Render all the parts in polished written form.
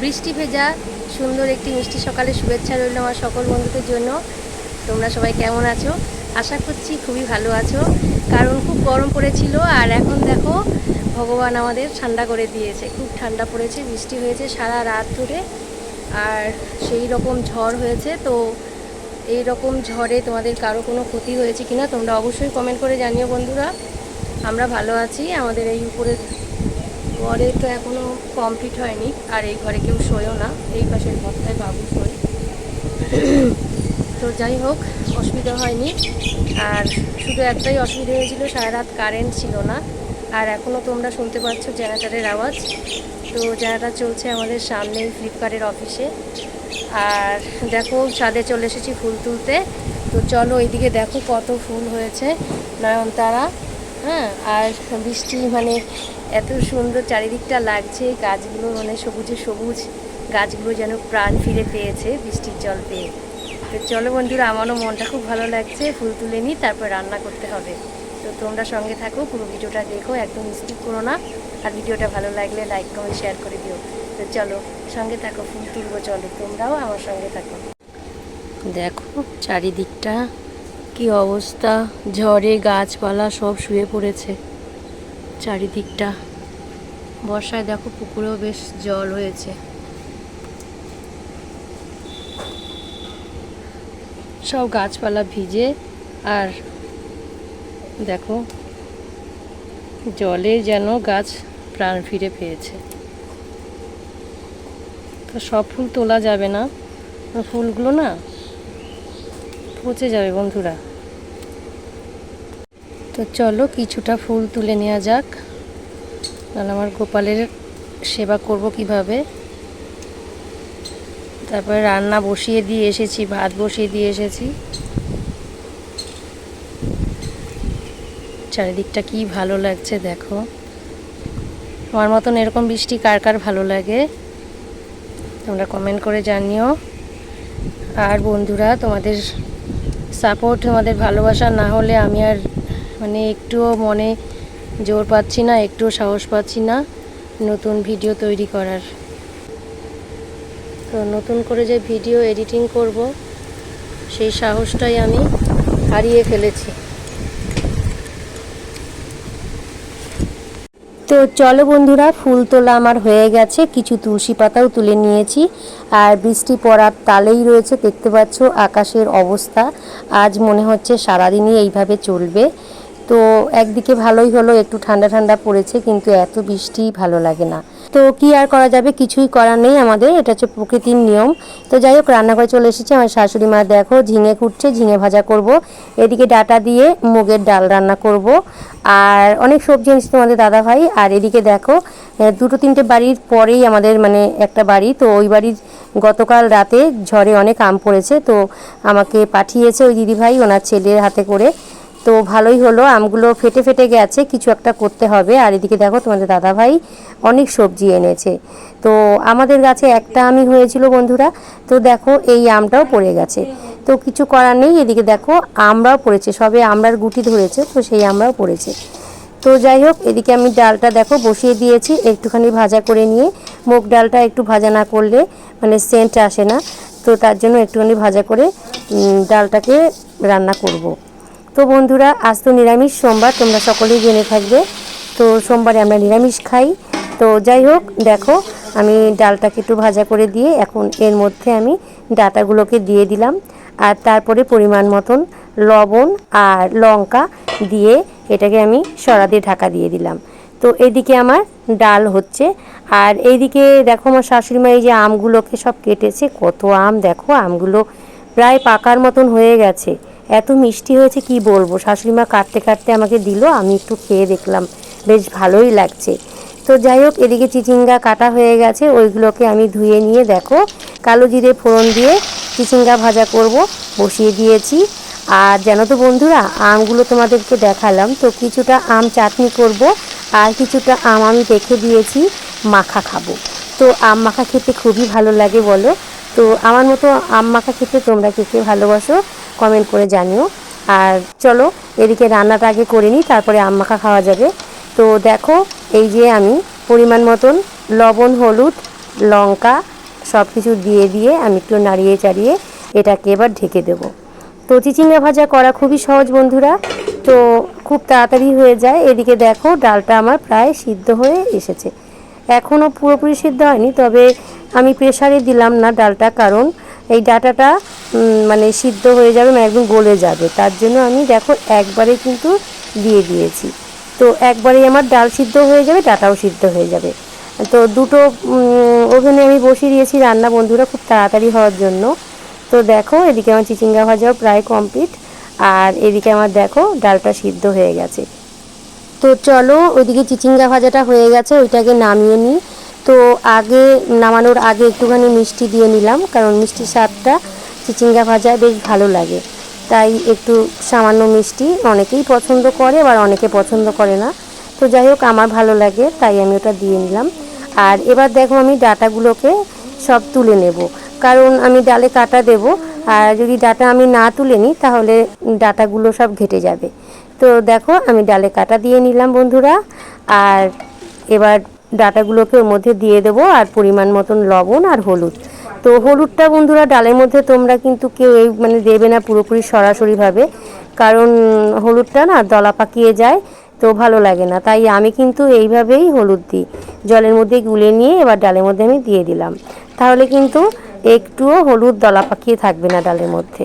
বৃষ্টি ভেজা সুন্দর একটি মিষ্টি সকালে শুভেচ্ছা রইল আমার সকল বন্ধুদের জন্য। তোমরা সবাই কেমন আছো? আশা করছি খুবই ভালো আছো, কারণ খুব গরম পড়েছিল আর এখন দেখো ভগবান আমাদের ঠান্ডা করে দিয়েছে। খুব ঠান্ডা পড়েছে, বৃষ্টি হয়েছে সারা রাত ধরে, আর সেই রকম ঝড় হয়েছে। তো এই রকম ঝড়ে তোমাদের কারো কোনো ক্ষতি হয়েছে কিনা তোমরা অবশ্যই কমেন্ট করে জানিও বন্ধুরা। আমরা ভালো আছি। আমাদের এই উপরের ঘরে তো এখনও কমপ্লিট হয়নি, আর এই ঘরে কেউ শোয়ও না, এই পাশের ঘরটায় বাবু শোয়। তো যাই হোক, অসুবিধা হয়নি। আর শুধু একটাই অসুবিধা হয়েছিল, সারা রাত কারেন্ট ছিল না। আর এখনও তোমরা শুনতে পাচ্ছ জেনারেটারের আওয়াজ। তো জেনারেটার চলছে আমাদের সামনেই ফ্লিপকার্টের অফিসে। আর দেখো ছাদে চলে এসেছি ফুল তুলতে। তো চলো এইদিকে দেখো কত ফুল হয়েছে, নয়নতারা। হ্যাঁ, আর বৃষ্টি মানে এত সুন্দর চারিদিকটা লাগছে, গাছগুলো মানে সবুজে সবুজ, গাছগুলো যেন প্রাণ ফিরে পেয়েছে বৃষ্টির জল পেয়ে। তো চলো বন্ধুরা, আমারও মনটা খুব ভালো লাগছে। ফুল তুলে নিই, তারপর রান্না করতে হবে। তো তোমরা সঙ্গে থাকো, পুরো ভিডিওটা দেখো, একদম স্কিপ করো না। আর ভিডিওটা ভালো লাগলে লাইক কমেন্ট শেয়ার করে দিও। তো চলো সঙ্গে থাকো, ফুল তুলবো, চলো তোমরাও আমার সঙ্গে থাকো। দেখো চারিদিকটা কি অবস্থা, ঝড়ে গাছপালা সব শুয়ে পড়েছে চারিদিকটা। বর্ষায় দেখো পুকুরেও বেশ জল হয়েছে। সব গাছপালা ভিজে, আর দেখো জলে যেন গাছ প্রাণ ফিরে পেয়েছে। তো সব ফুল তোলা যাবে না, ফুলগুলো না পচে যাবে বন্ধুরা। তো চলো কিছুটা ফুল তুলে নেওয়া যাক, তাহলে আমার গোপালের সেবা করব কিভাবে। তারপরে রান্না বসিয়ে দিয়ে এসেছি, ভাত বসিয়ে দিয়ে এসেছি। চারিদিকটা কি ভালো লাগছে দেখো। আমার মতন এরকম বৃষ্টি কার কার ভালো লাগে তোমরা কমেন্ট করে জানিও। আর বন্ধুরা, তোমাদের সাপোর্ট, তোমাদের ভালোবাসা না হলে আমি আর মানে একটুও মনে জোর পাচ্ছি না, একটুও সাহস পাচ্ছি না নতুন ভিডিও তৈরি করার। তো নতুন করে যে ভিডিও এডিটিং করব সেই সাহসটাই আমি হারিয়ে ফেলেছি। তো চলো বন্ধুরা, ফুল তোলা আমার হয়ে গেছে, কিছু তুলসী পাতাও তুলে নিয়েছি। আর বৃষ্টি পড়ার তালেই রয়েছে, দেখতে পাচ্ছ আকাশের অবস্থা। আজ মনে হচ্ছে সারাদিনই এইভাবে চলবে। তো একদিকে ভালোই হলো, একটু ঠান্ডা ঠান্ডা পড়েছে, কিন্তু এত বৃষ্টি ভালো লাগে না। তো কি আর করা যাবে, কিছুই করার নেই আমাদের, এটা হচ্ছে প্রকৃতির নিয়ম। তো যাই হোক, রান্নাঘরে চলে এসেছি। আমার শাশুড়ি মা দেখো ঝিঙে কুটছে, ঝিঙে ভাজা করব। এদিকে ডাটা দিয়ে মুগের ডাল রান্না করব। আর অনেক সবজি এনেছে তোমাদের দাদা ভাই। আর এদিকে দেখো দুটো তিনটে বাড়ির পরেই আমাদের মানে একটা বাড়ি, তো ওই বাড়ির গতকাল রাতে ঝড়ে অনেক আম পড়েছে, তো আমাকে পাঠিয়েছে ওই দিদিভাই ওনার ছেলের হাতে করে। তো ভালোই হলো, আমগুলো ফেটে ফেটে গেছে, কিছু একটা করতে হবে। আর এদিকে দেখো তোমাদের দাদাভাই অনেক সবজি এনেছে। তো আমাদের গাছে একটা আমই হয়েছিল বন্ধুরা, তো দেখো এই আমটাও পড়ে গেছে। তো কিছু করার নেই, এদিকে দেখো আমরাও পড়েছে, সবে আমরার গুটি ধরেছে, তো সেই আমরাও পড়েছে। তো যাই হোক, এদিকে আমি ডালটা দেখো বসিয়ে দিয়েছি, একটুখানি ভাজা করে নিয়ে। মুগ ডালটা একটু ভাজা না করলে মানে সেন্ট আসে না, তো তার জন্য একটুখানি ভাজা করে ডালটাকে রান্না করব। তো বন্ধুরা, আজ তো নিরামিষ সোমবার, তোমরা সকলেই জেনে থাকবে। তো সোমবারে আমরা নিরামিষ খাই। তো যাই হোক দেখো, আমি ডালটাকে একটু ভাজা করে দিয়ে এখন এর মধ্যে আমি ডাঁটাগুলোকে দিয়ে দিলাম। আর তারপরে পরিমাণ মতন লবণ আর লঙ্কা দিয়ে এটাকে আমি সরা দিয়ে ঢাকা দিয়ে দিলাম। তো এদিকে আমার ডাল হচ্ছে। আর এইদিকে দেখো আমার শাশুড়ি মা এই যে আমগুলোকে সব কেটেছে, কত আম দেখো, আমগুলো প্রায় পাকার মতন হয়ে গেছে, এত মিষ্টি হয়েছে কি বলবো। শাশুড়ি মা কাটতে কাটতে আমাকে দিল, আমি একটু খেয়ে দেখলাম, বেশ ভালোই লাগছে। তো যাই হোক, এদিকে চিচিঙ্গা কাটা হয়ে গেছে, ওইগুলোকে আমি ধুয়ে নিয়ে দেখো কালো জিরে ফোড়ন দিয়ে চিচিঙ্গা ভাজা করব বসিয়ে দিয়েছি। আর জানো তো বন্ধুরা, আমগুলো তোমাদেরকে দেখালাম, তো কিছুটা আম চাটনি করব, আর কিছুটা আম আমি রেখে দিয়েছি মাখা খাবো। তো আম মাখা খেতে খুবই ভালো লাগে বলো। তো আমার মতো আম মাখা খেতে তোমরা কে কে ভালোবাসো কমেন্ট করে জানিও। আর চলো এদিকে রান্নাটা আগে করে নিই, তারপরে আম মাখা খাওয়া যাবে। তো দেখো এই যে আমি পরিমাণ মতন লবণ, হলুদ লঙ্কা সব কিছু দিয়ে আমি একটু নাড়িয়ে চাড়িয়ে এটাকে এবার ঢেকে দেব। তো চিচিঙ্গা ভাজা করা খুবই সহজ বন্ধুরা, তো খুব তাড়াতাড়ি হয়ে যায়। এদিকে দেখো ডালটা আমার প্রায় সিদ্ধ হয়ে এসেছে, এখনও পুরোপুরি সিদ্ধ হয়নি, তবে আমি প্রেসারে দিলাম না ডালটা, কারণ এই ডাটাটা মানে সিদ্ধ হয়ে যাবে, একদম গলে যাবে, তার জন্য আমি দেখো একবারে কিন্তু দিয়ে দিয়েছি। তো একবারেই আমার ডাল সিদ্ধ হয়ে যাবে, ডাটাও সিদ্ধ হয়ে যাবে। তো দুটো ওভেনে আমি বসিয়ে দিয়েছি রান্না বন্ধুরা, খুব তাড়াতাড়ি হওয়ার জন্য। তো দেখো এদিকে আমার চিচিঙ্গা ভাজাও প্রায় কমপ্লিট, আর এদিকে আমার দেখো ডালটা সিদ্ধ হয়ে গেছে। তো চলো ওইদিকে চিচিঙ্গা ভাজাটা হয়ে গেছে, ওইটাকে নামিয়ে নিই। তো আগে নামানোর আগে একটুখানি মিষ্টি দিয়ে নিলাম, কারণ মিষ্টির স্বাদটা চিচিঙ্গা ভাজায় বেশ ভালো লাগে, তাই একটু সামান্য মিষ্টি অনেকেই পছন্দ করে, আবার অনেকে পছন্দ করে না। তো যাই হোক আমার ভালো লাগে তাই আমি ওটা দিয়ে নিলাম। আর এবার দেখো আমি ডাটাগুলোকে সব তুলে নেব, কারণ আমি ডালে কাটা দেব, আর যদি ডাটা আমি না তুলে নিই তাহলে ডাটাগুলো সব ঘেটে যাবে। তো দেখো আমি ডালে কাটা দিয়ে নিলাম বন্ধুরা, আর এবার ডাটাগুলোকে ওর মধ্যে দিয়ে দেবো, আর পরিমাণ মতন লবণ আর হলুদ। তো হলুদটা বন্ধুরা ডালের মধ্যে তোমরা কিন্তু কেউ এই মানে দেবে না পুরোপুরি সরাসরিভাবে, কারণ হলুদটা না দলা পাকিয়ে যায়, তো ভালো লাগে না, তাই আমি কিন্তু এইভাবেই হলুদ দিই, জলের মধ্যে গুলে নিয়ে এবার ডালের মধ্যে আমি দিয়ে দিলাম, তাহলে কিন্তু একটুও হলুদ দলা পাকিয়ে থাকবে না ডালের মধ্যে।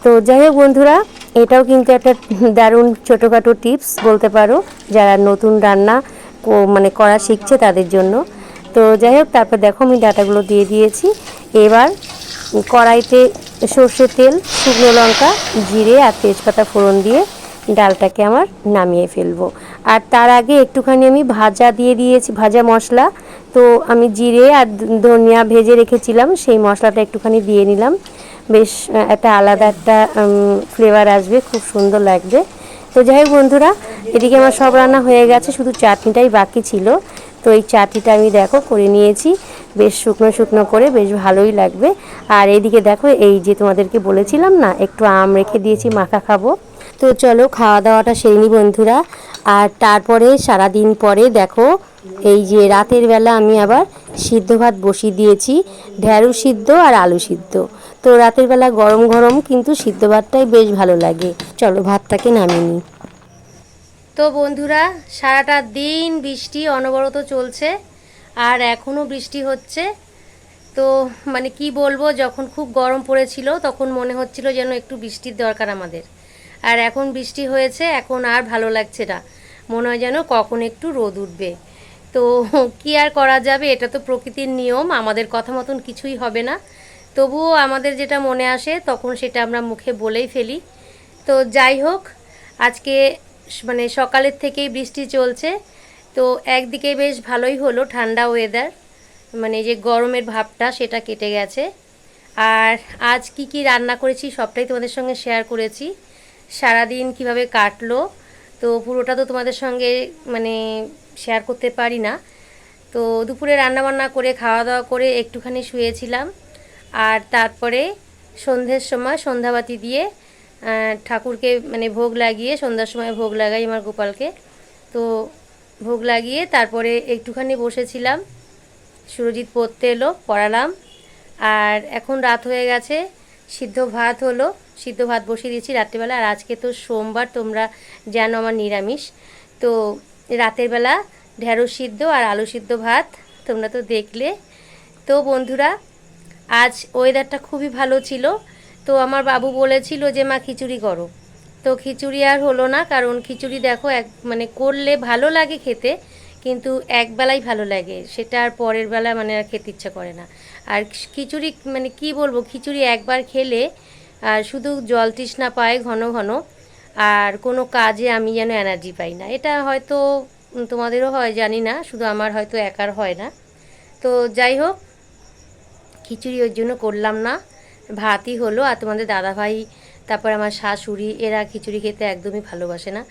তো যাই হোক বন্ধুরা, এটাও কিন্তু একটা দারুণ ছোটোখাটো টিপস বলতে পারো, যারা নতুন রান্না মানে করা শিখছে তাদের জন্য। তো যাই হোক তারপর দেখো আমি ডাটাগুলো দিয়ে দিয়েছি। এবার কড়াইতে সর্ষের তেল, শুকনো লঙ্কা, জিরে আর তেজপাতা ফোড়ন দিয়ে ডালটাকে আমার নামিয়ে ফেলবো। আর তার আগে একটুখানি আমি ভাজা দিয়ে দিয়েছি, ভাজা মশলা। তো আমি জিরে আর ধনিয়া ভেজে রেখেছিলাম, সেই মশলাটা একটুখানি দিয়ে নিলাম, বেশ একটা আলাদা একটা ফ্লেভার আসবে, খুব সুন্দর লাগবে। তো যাই হোক বন্ধুরা, এদিকে আমার সব রান্না হয়ে গেছে, শুধু চাটনিটাই বাকি ছিল। তো এই চাটনিটা আমি দেখো করে নিয়েছি, বেশ শুকনো শুকনো করে, বেশ ভালোই লাগবে। আর এইদিকে দেখো এই যে তোমাদেরকে বলেছিলাম না একটু আম রেখে দিয়েছি মাখা খাবো। তো চলো খাওয়া দাওয়াটা সেরে নিই বন্ধুরা। আর তারপরে সারাদিন পরে দেখো এই যে রাতের বেলা আমি আবার সিদ্ধ ভাত বসিয়ে দিয়েছি, ঢ্যাঁড়স সিদ্ধ আর আলু সিদ্ধ। তো রাতের বেলা গরম গরম কিন্তু সিদ্ধ ভাতটাই বেশ ভালো লাগে। চলো ভাতটাকে নামিয়ে নিই। তো বন্ধুরা, সারাটা দিন বৃষ্টি অনবরত চলছে, আর এখনও বৃষ্টি হচ্ছে। তো মানে কি বলবো, যখন খুব গরম পড়েছিল তখন মনে হচ্ছিল যেন একটু বৃষ্টির দরকার আমাদের, আর এখন বৃষ্টি হয়েছে, এখন আর ভালো লাগছে না, মনে হয় যেন কখন একটু রোদ উঠবে। তো কি আর করা যাবে, এটা তো প্রকৃতির নিয়ম, আমাদের কথা মতন কিছুই হবে না। তবুও আমাদের যেটা মনে আসে তখন সেটা আমরা মুখে বলেই ফেলি। তো যাই হোক, আজকে মানে সকালের থেকেই বৃষ্টি চলছে, তো একদিকে বেশ ভালোই হলো, ঠান্ডা ওয়েদার, মানে যে গরমের ভাবটা সেটা কেটে গেছে। আর আজ কি রান্না করেছি সবটাই তোমাদের সঙ্গে শেয়ার করেছি, সারাদিন কিভাবে কাটলো তো পুরোটা তো তোমাদের সঙ্গে মানে শেয়ার করতে পারি না। তো দুপুরে রান্নাবান্না করে খাওয়া দাওয়া করে একটুখানি শুয়েছিলাম, আর তারপরে সন্ধ্যের সময় সন্ধ্যাবাতি দিয়ে ঠাকুরকে মানে ভোগ লাগিয়ে, সন্ধ্যার সময় ভোগ লাগাই আমার গোপালকে। তো ভোগ লাগিয়ে তারপরে একটুখানি বসেছিলাম, সুরজিৎ পড়তে এলো, পড়ালাম। আর এখন রাত হয়ে গেছে, সিদ্ধ ভাত হলো, সিদ্ধ ভাত বসিয়ে দিয়েছি রাত্রেবেলা। আর আজকে তো সোমবার, তোমরা জানো আমার নিরামিষ। তো রাতের বেলা ঢেঁড়স সিদ্ধ আর আলু সিদ্ধ ভাত তোমরা তো দেখলে। তো বন্ধুরা, আজ ওয়েদারটা খুবই ভালো ছিল, তো আমার বাবু বলেছিল যে মা খিচুড়ি করো। তো খিচুড়ি আর হলো না, কারণ খিচুড়ি দেখো এক মানে করলে ভালো লাগে খেতে, কিন্তু একবেলাই ভালো লাগে, সেটা আর পরের বেলা মানে আর খেতে ইচ্ছা করে না। আর খিচুড়ি মানে কি বলবো, খিচুড়ি একবার খেলে আর শুধু জল তৃষ্ণা পায় ঘন ঘন, আর কোনো কাজে আমি যেন এনার্জি পাই না। এটা হয়তো তোমাদেরও হয় জানি না, শুধু আমার হয়তো একার হয় না। তো যাই হোক, খিচুড়ি ওই জন্য করলাম না, ভাতই হলো। আর তোমাদের দাদাভাই, তারপর আমার শাশুড়ি, এরা খিচুড়ি খেতে একদমই ভালোবাসে না,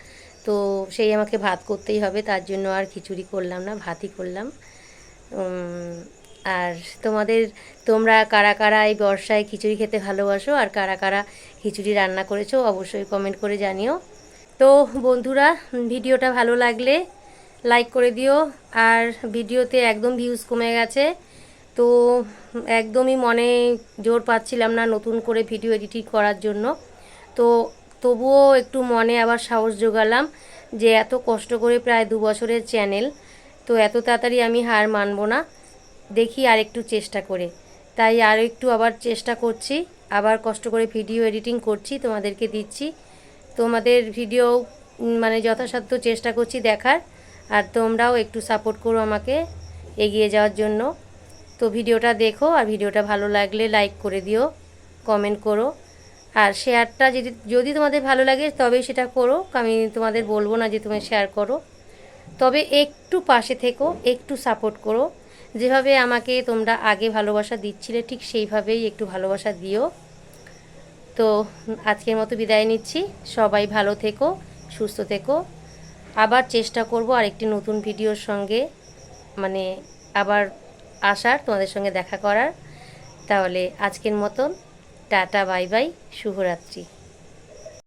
তো সেই আমাকে ভাত করতেই হবে, তার জন্য আর খিচুড়ি করলাম না, ভাতই করলাম। আর তোমরা কারা কারা এই বর্ষায় খিচুড়ি খেতে ভালোবাসো, আর কারা কারা খিচুড়ি রান্না করেছো অবশ্যই কমেন্ট করে জানিও। তো বন্ধুরা, ভিডিওটা ভালো লাগলে লাইক করে দিও, আর ভিডিওতে একদম ভিউজ কমে গেছে, তো একদমই মনে জোর পাচ্ছিলাম না নতুন করে ভিডিও এডিটিং করার জন্য। তো তবুও একটু মনে আবার সাহস জোগালাম যে এত কষ্ট করে প্রায় 2 বছরের চ্যানেল, তো এত তাড়াতাড়ি আমি হার মানবো না, দেখি আর একটু চেষ্টা করে। তাই আর একটু আবার চেষ্টা করছি, আবার কষ্ট করে ভিডিও এডিটিং করছি, তোমাদেরকে দিচ্ছি। তোমাদের ভিডিও মানে যথাসাধ্য চেষ্টা করছি দেখার, আর তোমরাও একটু সাপোর্ট করো আমাকে এগিয়ে যাওয়ার জন্য। তো ভিডিওটা দেখো, আর ভিডিওটা ভালো লাগলে লাইক করে দিও, কমেন্ট করো, আর শেয়ারটা যদি যদি তোমাদের ভালো লাগে তবেই সেটা করো। আমি তোমাদের বলবো না যে তুমি শেয়ার করো, তবে একটু পাশে থেকো, একটু সাপোর্ট করো। যেভাবে আমাকে তোমরা আগে ভালোবাসা দিচ্ছিলে ঠিক সেইভাবেই একটু ভালোবাসা দিও। তো আজকের মতো বিদায় নিচ্ছি, সবাই ভালো থেকো, সুস্থ থেকো। আবার চেষ্টা করব আরেকটি নতুন ভিডিওর সঙ্গে, মানে আবার আসার, তোমাদের সঙ্গে দেখা করার। তাহলে আজকের মতন টাটা, বাই বাই, শুভরাত্রি।